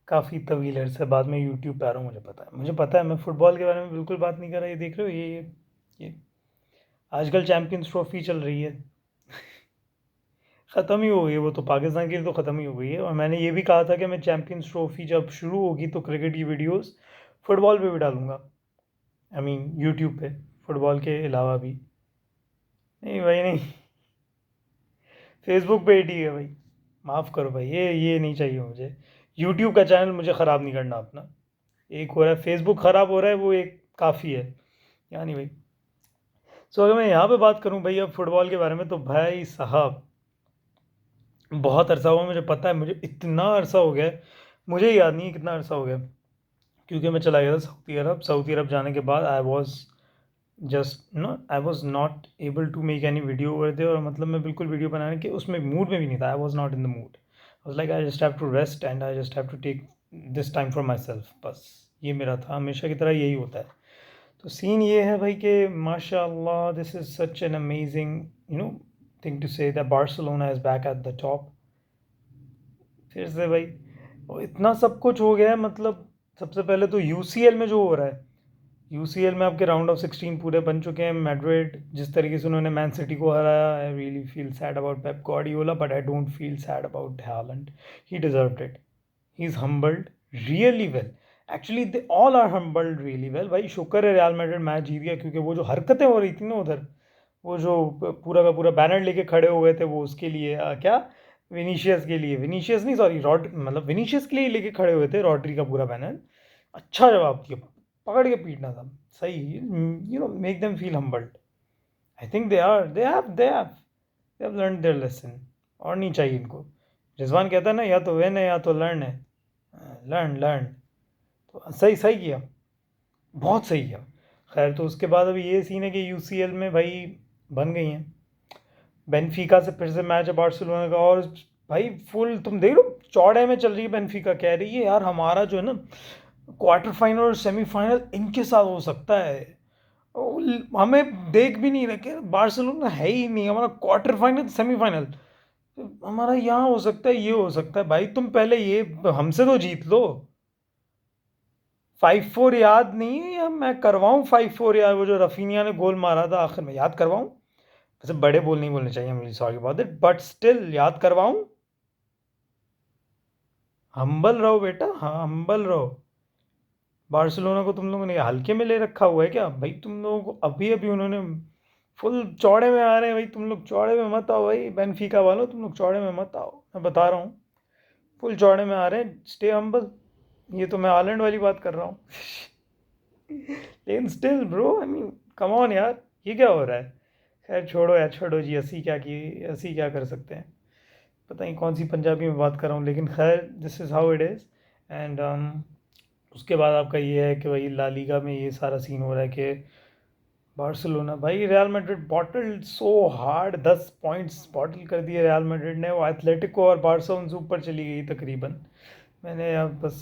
काफ़ी तवील अरसे बाद मैं यूट्यूब पे आ रहा हूँ। मुझे पता है मैं फ़ुटबॉल के बारे में बिल्कुल बात नहीं कर रहा। ये देख रहे हो, ये आजकल चैम्पियंस ट्रॉफी चल रही है। ख़त्म ही हो गई वो तो, पाकिस्तान की तो ख़त्म ही हो गई है। और मैंने ये भी कहा था कि मैं चैम्पियंस ट्रॉफी जब शुरू होगी तो क्रिकेट की वीडियोस फुटबॉल पे भी डालूंगा। आई मीन यूट्यूब पे, फुटबॉल के अलावा भी। नहीं भाई नहीं, फेसबुक पे ही ठीक है भाई। माफ़ करो भाई, ये नहीं चाहिए मुझे। यूट्यूब का चैनल मुझे ख़राब नहीं करना अपना। एक हो रहा है फेसबुक ख़राब हो रहा है, वो एक काफ़ी है। यानी भाई, सो अगर मैं यहाँ पे बात करूँ भाई अब फुटबॉल के बारे में, तो भाई साहब बहुत अरसा हुआ। मुझे पता है, मुझे इतना अरसा हो गया है, मुझे याद नहीं है कितना अरसा हो गया। क्योंकि मैं चला गया था सऊदी अरब जाने के बाद I was just no, I was not able to make any video over there. और मतलब मैं बिल्कुल वीडियो बनाने के उसमें मूड में भी नहीं था। I was not in the mood. I was like I just have to rest and I just have to take this time for myself. बस ये मेरा था, हमेशा की तरह यही होता है। तो सीन ये है भाई कि माशाल्लाह this is such an amazing thing to say that Barcelona is back at the top. फिर से भाई, और इतना सब कुछ हो गया है। मतलब सबसे पहले तो यूसीएल में जो हो रहा है, यूसीएल में आपके राउंड ऑफ 16 पूरे बन चुके हैं। मैड्रिड जिस तरीके से उन्होंने मैन सिटी को हराया, I really feel sad about Pep Guardiola, but I don't feel sad about Haaland. He deserved it. He is humbled really well. Actually they all are humbled really well. भाई शुक्र है real Madrid match जीत गया, क्योंकि वो जो हरकतें हो रही थी ना उधर, वो जो पूरा का पूरा बैनर लेके खड़े हुए थे, वो उसके लिए क्या, विनीशियस के लिए, विनीशियस नहीं सॉरी रॉड, मतलब विनीशियस के लिए लेके खड़े हुए थे रॉड्री का पूरा बैनर। अच्छा जवाब दिया, पकड़ के पीटना था। सही, make them feel humbled. I think they have learn their lesson. और नहीं चाहिए इनको। रिजवान कहता है ना, या तो विन है या तो लर्न है। Learn learn. तो सही सही किया, बहुत सही किया। खैर, तो उसके बाद अभी ये सीन है कि यूसीएल में भाई बन गई हैं। बेनफिका से फिर से मैच है बार्सिलोना का। और भाई फुल तुम देख लो, चौड़े में चल रही है। बेनफिका कह रही है यार हमारा जो है ना क्वार्टर फाइनल और सेमीफाइनल इनके साथ हो सकता है। हमें देख भी नहीं रखे, बार्सिलोना है ही नहीं हमारा क्वार्टर फाइनल सेमीफाइनल। हमारा यहाँ हो सकता है, ये हो सकता है। भाई तुम पहले ये हमसे तो जीत लो। 5-4 याद नहीं है, या मैं करवाऊँ 5-4 यार? वो जो रफीनिया ने गोल मारा था आखिर में, याद करवाऊँ? वैसे बड़े बोल नहीं बोलने चाहिए, मुझे sorry about it, but still याद करवाऊँ? हम्बल रहो बेटा, हाँ हम्बल रहो। बार्सिलोना को तुम लोगों ने हल्के में ले रखा हुआ है क्या भाई? तुम लोगों को अभी अभी उन्होंने फुल चौड़े में आ रहे हैं भाई। तुम लोग चौड़े में मत आओ भाई, बेनफिका वालों, तुम लोग चौड़े में मत आओ, मैं बता रहा हूँ। फुल चौड़े में आ रहे हैं, स्टे हम्बल। ये तो मैं हालैंड वाली बात कर रहा हूँ। लेकिन still bro, I mean come on यार, ये क्या हो रहा है? खैर छोड़ो यार, छोड़ो जी। हंसी क्या कर सकते हैं। पता नहीं कौन सी पंजाबी में बात कर रहा हूँ, लेकिन खैर this is how it is. And उसके बाद आपका ये है कि भाई ला लीगा में ये सारा सीन हो रहा है कि बार्सिलोना, भाई real Madrid bottle so hard, 10 points bottle कर दिए रियल मैड्रिड ने। वो एथलेटिको और बारसा उनसे ऊपर चली गई तकरीबन। मैंने अब बस,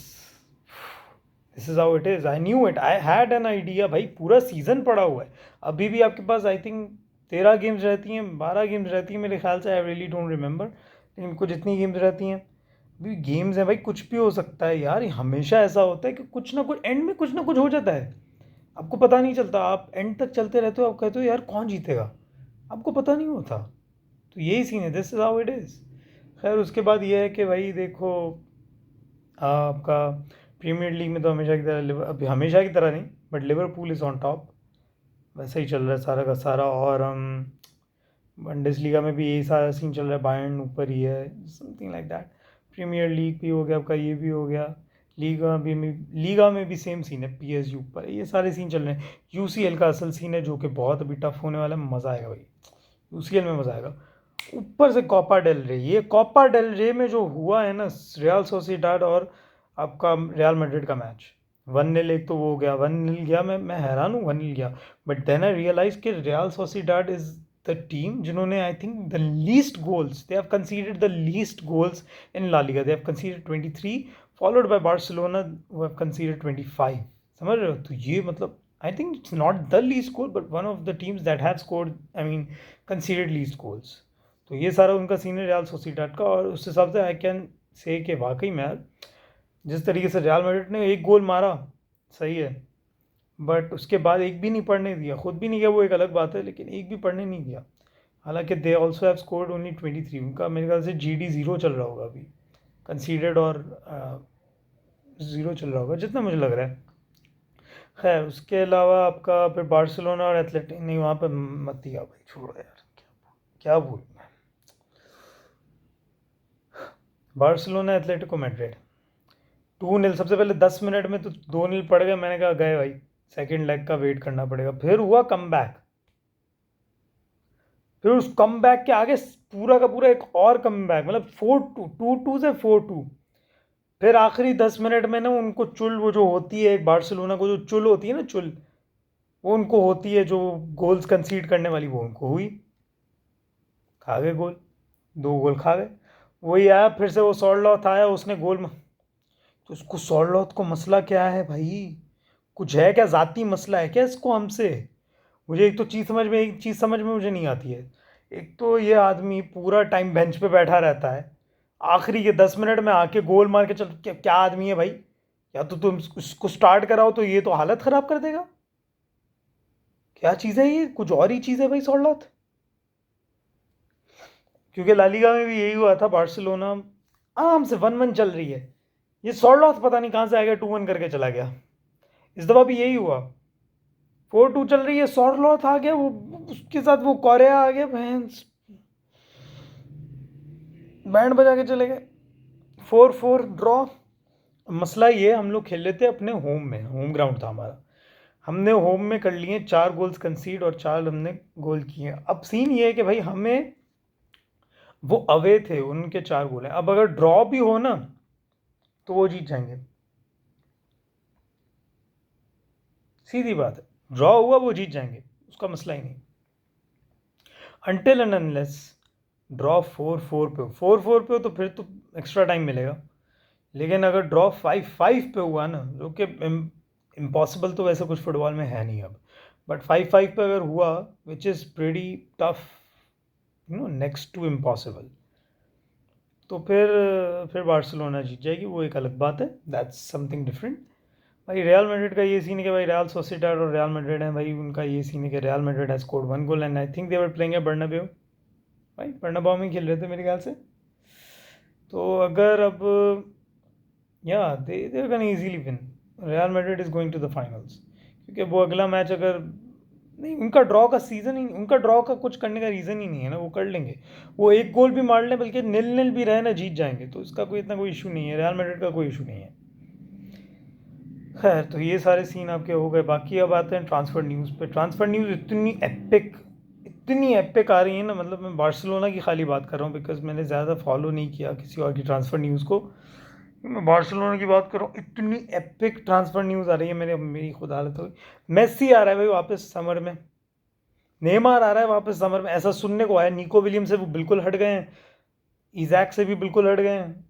this is how it is. I knew it, I had an idea. भाई पूरा सीज़न पड़ा हुआ है, अभी भी आपके पास आई थिंक 13 गेम्स रहती हैं, 12 गेम्स रहती हैं मेरे ख्याल से। आई रियली डोंट रिमेंबर, लेकिन कुछ इतनी गेम्स रहती हैं। अभी गेम्स हैं भाई, कुछ भी हो सकता है यार। ये हमेशा ऐसा होता है कि कुछ ना कुछ एंड में कुछ ना कुछ हो जाता है, आपको पता नहीं चलता। आप एंड तक चलते रहते हो, आप कहते हो यार कौन जीतेगा, आपको पता नहीं होता। तो यही सीन है, this is how it is. खैर उसके बाद ये है कि भाई देखो, आपका प्रीमियर लीग में तो हमेशा की तरह अभी हमेशा की तरह नहीं, but Liverpool is on top. वैसे ही चल रहा है सारा का सारा। और बुंडेसलीगा में भी यही सारा सीन चल रहा है, बायर्न ऊपर ही है, something like that. Premier League भी हो गया आपका, ये भी हो गया। लीगा में भी सेम सीन है, पीएसजी ऊपर है। ये सारे सीन चल रहे हैं। यूसीएल का असल सीन है जो कि बहुत अभी टफ होने वाला है, मज़ा आएगा भाई। यूसीएल में मज़ा आएगा। ऊपर से कोपा डेल रे, ये कोपा डेल रे में जो हुआ है ना, रियल सोसिएडाड और आपका रियल मैड्रिड का मैच, 1-0 एक तो वो हो गया, 1-0 गया। मैं हैरान हूँ 1-0 गया। बट देन आई रियलाइज कि Real Sociedad is the team जिन्होंने I think the least goals, they have conceded the least goals in La Liga. They have conceded 23, followed by Barcelona who have conceded 25। समझ रहे हो? तो ये मतलब I think it's not the least goal, but one of the teams that have scored, I mean conceded least goals. तो ये सारा उनका सीन है रियल सोसिएडाड का। और उस हिसाब से आई कैन से कि वाकई में यार जिस तरीके से रियल मैड्रिड ने एक गोल मारा, सही है, बट उसके बाद एक भी नहीं पढ़ने दिया, खुद भी नहीं किया वो एक अलग बात है, लेकिन एक भी पढ़ने नहीं दिया। हालांकि they also have scored only 23, उनका मेरे ख्याल से GD 0 चल रहा होगा अभी, कंसीडर्ड और 0 चल रहा होगा जितना मुझे लग रहा है। खैर उसके अलावा आपका फिर बार्सिलोना और एथलेटिक, नहीं वहाँ पर मत दिया भाई, छोड़ो यार, क्या बोलूँ मैं। बार्सिलोना एथलेटिको मैड्रिड 2-0, सबसे पहले 10 मिनट में तो 2-0 पड़ गए, मैंने कहा गए भाई, सेकंड लेग का वेट करना पड़ेगा। फिर हुआ कमबैक, फिर उस कमबैक के आगे पूरा का पूरा एक और कमबैक, मतलब 4-2, 2-2 से 4-2। फिर आखिरी 10 मिनट में ना उनको चुल, वो जो होती है एक बार्सिलोना को जो चुल होती है ना, चुल वो उनको होती है जो गोल्स कंसीड करने वाली, वो उनको हुई, खा गए गोल, 2 गोल खा गए। वही आया फिर से वो सॉर्लॉथ आया, उसने गोल तो उसको सॉर्लॉथ को मसला क्या है भाई, कुछ है क्या, ज़ाती मसला है क्या इसको हमसे। मुझे एक चीज़ समझ में मुझे नहीं आती है। एक तो ये आदमी पूरा टाइम बेंच पे बैठा रहता है, आखिरी के 10 मिनट में आके गोल मार के चल, क्या आदमी है भाई। या तो तुम उसको स्टार्ट कराओ तो ये तो हालत ख़राब कर देगा। क्या चीज़ है ये, कुछ और ही चीज़ है भाई सॉर्लॉथ। क्योंकि लालिगा में भी यही हुआ था, बार्सिलोना आराम से 1-1 चल रही है, ये सॉर्लॉथ पता नहीं कहाँ से आ गया, 2-1 करके चला गया। इस दफ़ा भी यही हुआ, 4-2 चल रही है, सॉर्लॉथ आ गया, वो उसके साथ वो कोरिया आ गया, बैंड बजा के चले गए, 4-4 ड्रॉ। मसला ये, हम लोग खेल रहे थे अपने होम में, होम ग्राउंड था हमारा, हमने होम में कर लिए 4 गोल्स कंसीड और 4 हमने गोल किए। अब सीन ये है कि भाई हमें, वो अवे थे, उनके 4 गोल हैं, अब अगर ड्रॉ भी हो ना तो वो जीत जाएंगे, सीधी बात है, ड्रॉ हुआ वो जीत जाएंगे, उसका मसला ही नहीं। अनटिल एंड अनलेस ड्रॉ 4-4 पे हो, 4-4 पे हो तो फिर तो एक्स्ट्रा टाइम मिलेगा। लेकिन अगर ड्रॉ 5-5 पे हुआ ना, जो कि इम्पॉसिबल तो वैसे कुछ फुटबॉल में है नहीं अब, बट 5-5 पे अगर हुआ, which is pretty tough, next to impossible, तो फिर बार्सिलोना जीत जाएगी, वो एक अलग बात है, दैट्स समथिंग डिफरेंट। भाई रियल मैड्रिड का ये सीन है कि भाई रियल सोसिएडाड और रियल मैड्रिड है भाई, उनका ये सीन है कि real Madrid has scored 1 goal and I think they were playing at Bernabeu, भाई बर्नाब्यू में खेल रहे थे मेरे ख्याल से। तो अगर अब, या they can easily win, Real Madrid is going to the finals, क्योंकि वो अगला मैच अगर नहीं, उनका ड्रॉ का सीज़न ही, उनका ड्रॉ का कुछ करने का रीज़न ही नहीं है ना, वो कर लेंगे, वो एक गोल भी मार लें, बल्कि 0-0 भी रहे ना, जीत जाएंगे, तो इसका कोई इतना कोई इशू नहीं है, रियल मैड्रिड का कोई इशू नहीं है। खैर तो ये सारे सीन आपके हो गए, बाकी अब आते हैं ट्रांसफ़र न्यूज़ पे। ट्रांसफ़र न्यूज़ इतनी एपिक आ रही है ना, मतलब मैं बार्सिलोना की खाली बात कर रहा हूँ, बिकॉज मैंने ज़्यादा फॉलो नहीं किया किसी और की ट्रांसफ़र न्यूज़ को, मैं बार्सिलोना की बात कर रहा हूँ। इतनी एपिक ट्रांसफ़र न्यूज़ आ रही है, मेरी खुद हालत हो गई। मेसी आ रहा है भाई वापस समर में, नेमार आ रहा है वापस समर में, ऐसा सुनने को आया। निको विलियम से वो बिल्कुल हट गए हैं, इजैक से भी बिल्कुल हट गए हैं,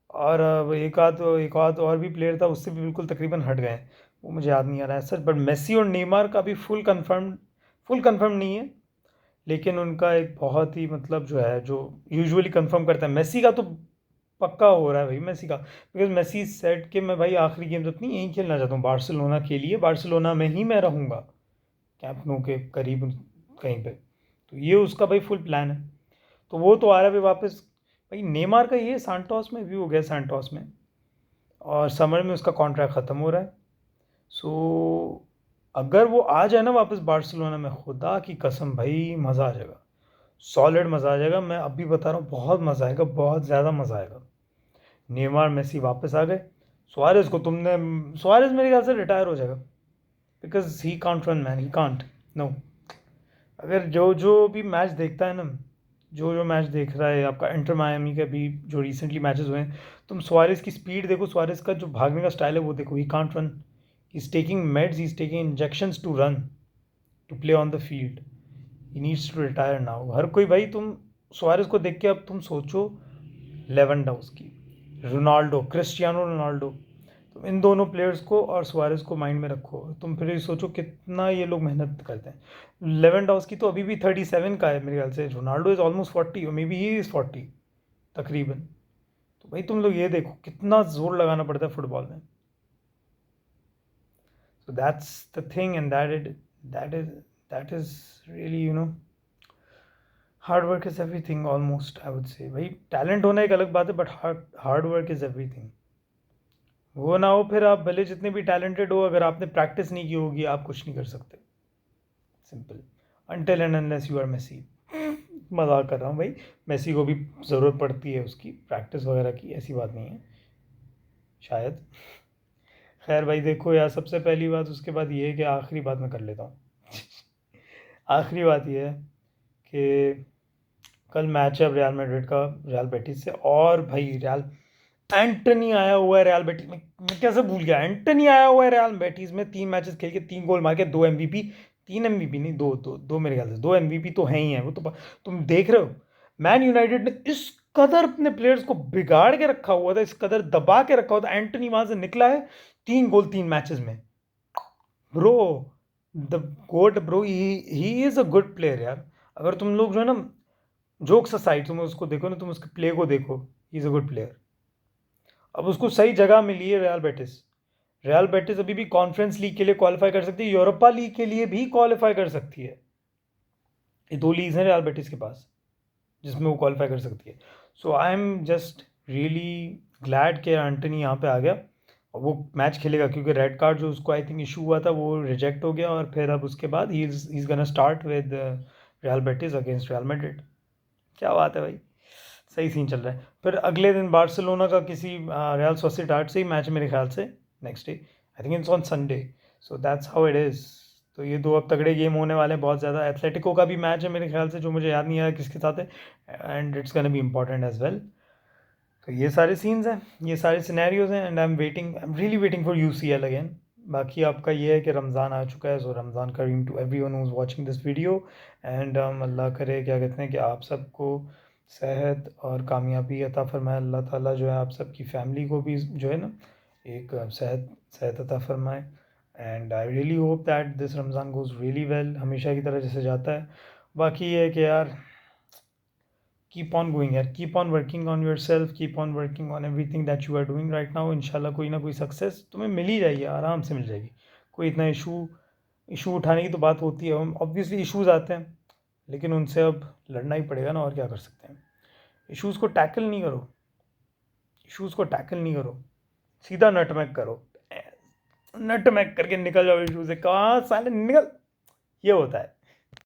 और एक आध और भी प्लेयर था, उससे भी बिल्कुल तकरीबन हट गए हैं, वो मुझे याद नहीं आ रहा है सर। बट मेसी और नेमार का भी फुल कंफर्म नहीं है, लेकिन उनका एक बहुत ही, मतलब जो है, जो यूजुअली कंफर्म करता है, मेसी का तो पक्का हो रहा है भाई, मेसी का, बिकॉज मेसी सेट के मैं भाई आखिरी गेम तक नहीं यहीं खेलना चाहता हूँ, बार्सिलोना के लिए, बार्सिलोना में ही मैं रहूँगा, कैंप नो के करीब कहीं पे, तो ये उसका भाई फुल प्लान है। तो वो तो आ रहा है भाई वापस। भाई नेमार का ये सांटोस में भी हो गया, सांटोस में, और समर में उसका कॉन्ट्रैक्ट ख़त्म हो रहा है। सो अगर वो आ जाए ना वापस बार्सिलोना में, खुदा की कसम भाई मज़ा आ जाएगा, सॉलिड मज़ा आ जाएगा, मैं अभी बता रहा हूँ, बहुत मज़ा आएगा, बहुत ज़्यादा मज़ा आएगा। नेमार मेसी वापस आ गए, सुआरेज मेरे ख्याल से रिटायर हो जाएगा, because he can't run man, he can't, no. अगर जो जो भी मैच देखता है ना, जो जो मैच देख रहा है आपका, इंटर मायामी के भी जो रिसेंटली मैचेस हुए हैं, तुम सुआरेज की स्पीड देखो, सुआरेज का जो भागने का स्टाइल है वो देखो, he can't run, he is taking meds, he is taking injections to run, to play on the field, he needs to retire now. हर कोई भाई, तुम सुआरेज को देख के अब तुम सोचो, लेवेंडोव्स्की, रोनाल्डो, क्रिस्टियानो रोनाल्डो, तुम इन दोनों प्लेयर्स को और सुआरेज को माइंड में रखो, तुम फिर सोचो कितना ये लोग मेहनत करते हैं। लेवेंडोव्स्की तो अभी भी 37 का है मेरे ख्याल से, रोनाल्डो इज़ ऑलमोस्ट 40, और मे बी ही इज़ 40 तकरीबन। तो भाई तुम लोग ये देखो कितना जोर लगाना पड़ता है फुटबॉल में. So that's the thing, and that is really, hard work is everything almost, I would say. भाई टैलेंट होना एक अलग बात है, but hard work is everything. वो ना हो फिर आप भले जितने भी टैलेंटेड हो, अगर आपने प्रैक्टिस नहीं की होगी आप कुछ नहीं कर सकते. Simple. Until and unless you are Messi. मजाक कर रहा हूँ भाई. मेसी को भी ज़रूरत पड़ती है उसकी प्रैक्टिस वगैरह की, ऐसी बात नहीं है शायद. खैर भाई देखो यार, सबसे पहली बात, उसके बाद ये है कि आखिरी बात मैं कर लेता हूँ. आखिरी बात ये है कि कल मैच है अब रियल मैड्रिड का रियल बेटिस से. और भाई रियल एंटनी आया हुआ है रियल बेटिस में. मैं कैसे भूल गया, एंटनी आया हुआ है रियल बेटिस में. 3 मैचेस खेल के 3 गोल मार के 2 MVP. 3 MVP नहीं, दो दो दो मेरे ख्याल से 2 MVP तो हैं ही हैं वो तो. तुम देख रहे हो मैन यूनाइटेड ने इस कदर अपने प्लेयर्स को बिगाड़ के रखा हुआ था, इस कदर दबा के रखा हुआ था. एंटनी वहां से निकला है 3 गोल 3 मैचेस में. Bro, the GOAT bro, he is a good player यार. अगर तुम लोग जो है ना, जोक्स असाइड, तुम उसको देखो ना, तुम उसके प्ले को देखो, ही इज अ गुड प्लेयर. अब उसको सही जगह मिली है रियल बेटिस. रियल बेटिस अभी भी कॉन्फ्रेंस लीग के लिए क्वालिफाई कर सकती है, यूरोपा लीग के लिए भी क्वालिफाई कर सकती है. ये 2 लीग्स हैं रियल बेटिस के पास जिसमें वो क्वालिफाई कर सकती है. So I am just really glad कि एंटनी यहाँ पे आ गया और वो मैच खेलेगा, क्योंकि रेड कार्ड जो उसको आई थिंक इशू हुआ था वो रिजेक्ट हो गया. और फिर अब उसके बाद he is gonna start with real Betis against real Madrid. क्या बात है भाई, सही सीन चल रहा है. फिर अगले दिन बार्सिलोना का किसी रियल सोसिएडाड से ही मैच है मेरे ख्याल से, next day. I think it's on Sunday. So that's how it is. तो ये 2 अब तगड़े गेम होने वाले हैं बहुत ज़्यादा. एथलेटिको का भी मैच है मेरे ख्याल से, जो मुझे याद नहीं आया किसके साथ है, and it's gonna be important as well. तो ये सारे सीन्स हैं, ये सारे सिनेरियोज हैं, and I am really waiting for UCL again. बाकी आपका ये है कि रमज़ान आ चुका है, so Ramzan Kareem to everyone who is watching this video. And Allah करे, क्या कहते हैं, कि आप सबको सेहत और कामयाबी अता फरमाए. अल्लाह ताला जो है आप सबकी फैमिली को भी जो है ना एक सेहत सेहत अता फरमाए. And I really hope that this Ramzan goes really well, हमेशा की तरह जैसे जाता है. बाकी ये है कि यार, कीप ऑन गोइंग यार, keep on working on yourself, keep on working on everything that you are doing right now. इंशाल्लाह कोई ना कोई सक्सेस तुम्हें मिल ही जाएगी, आराम से मिल जाएगी. कोई इतना इशू उठाने की तो बात होती है, ऑब्वियसली इश्यूज आते हैं, लेकिन उनसे अब लड़ना ही पड़ेगा ना, और क्या कर सकते हैं. इश्यूज़ को टैकल नहीं करो, इश्यूज़ को टैकल नहीं करो, सीधा नटमैक करो. नटमैक करके निकल जाओ इशू से. कहाँ साले निकल, ये होता है.